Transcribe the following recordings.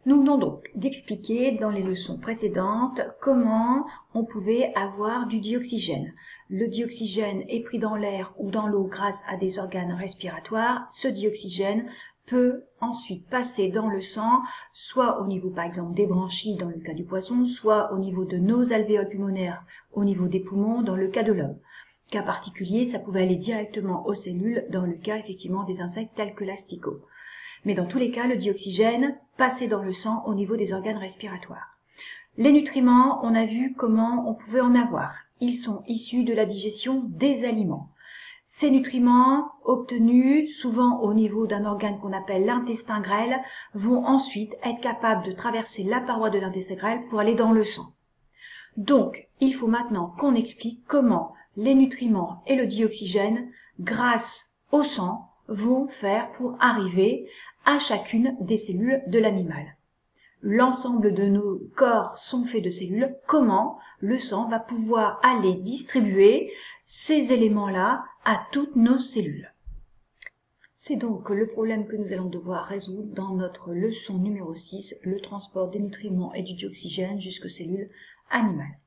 Nous venons donc d'expliquer dans les leçons précédentes comment on pouvait avoir du dioxygène. Le dioxygène est pris dans l'air ou dans l'eau grâce à des organes respiratoires. Ce dioxygène peut ensuite passer dans le sang, soit au niveau par exemple des branchies dans le cas du poisson, soit au niveau de nos alvéoles pulmonaires au niveau des poumons dans le cas de l'homme. Cas particulier, ça pouvait aller directement aux cellules dans le cas effectivement des insectes tels que l'asticot. Mais dans tous les cas, le dioxygène passait dans le sang au niveau des organes respiratoires. Les nutriments, on a vu comment on pouvait en avoir. Ils sont issus de la digestion des aliments. Ces nutriments, obtenus souvent au niveau d'un organe qu'on appelle l'intestin grêle, vont ensuite être capables de traverser la paroi de l'intestin grêle pour aller dans le sang. Donc, il faut maintenant qu'on explique comment les nutriments et le dioxygène, grâce au sang, vont faire pour arriver à chacune des cellules de l'animal. L'ensemble de nos corps sont faits de cellules. Comment le sang va pouvoir aller distribuer ces éléments-là à toutes nos cellules? C'est donc le problème que nous allons devoir résoudre dans notre leçon numéro 6, le transport des nutriments et du dioxygène jusqu'aux cellules animales.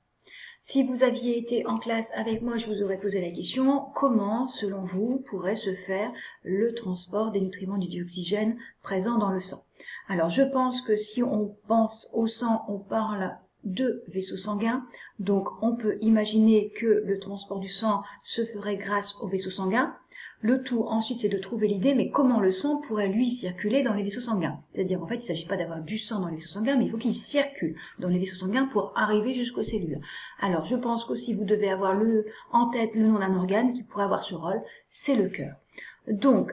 Si vous aviez été en classe avec moi, je vous aurais posé la question, comment, selon vous, pourrait se faire le transport des nutriments du dioxygène présents dans le sang? Alors, je pense que si on pense au sang, on parle de vaisseaux sanguins. Donc, on peut imaginer que le transport du sang se ferait grâce aux vaisseaux sanguins. Le tout, ensuite, c'est de trouver l'idée, mais comment le sang pourrait, lui, circuler dans les vaisseaux sanguins? C'est-à-dire, en fait, il ne s'agit pas d'avoir du sang dans les vaisseaux sanguins, mais il faut qu'il circule dans les vaisseaux sanguins pour arriver jusqu'aux cellules. Alors, je pense qu'aussi, vous devez avoir en tête le nom d'un organe qui pourrait avoir ce rôle, c'est le cœur. Donc,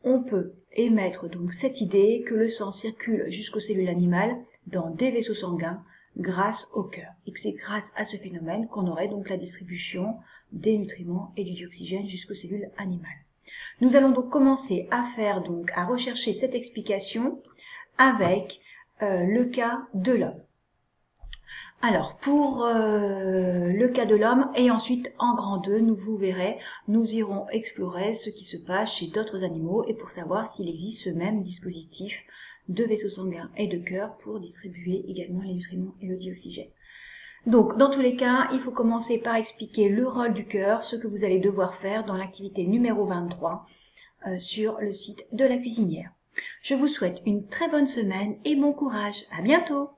on peut émettre donc cette idée que le sang circule jusqu'aux cellules animales dans des vaisseaux sanguins grâce au cœur. Et que c'est grâce à ce phénomène qu'on aurait donc la distribution des nutriments et du dioxygène jusqu'aux cellules animales. Nous allons donc commencer à rechercher cette explication avec le cas de l'homme. Alors, pour le cas de l'homme, et ensuite en grand 2, vous verrez, nous irons explorer ce qui se passe chez d'autres animaux et pour savoir s'il existe ce même dispositif de vaisseaux sanguins et de cœur pour distribuer également les nutriments et le dioxygène. Donc, dans tous les cas, il faut commencer par expliquer le rôle du cœur, ce que vous allez devoir faire dans l'activité numéro 23 sur le site de la cuisinière. Je vous souhaite une très bonne semaine et bon courage. À bientôt!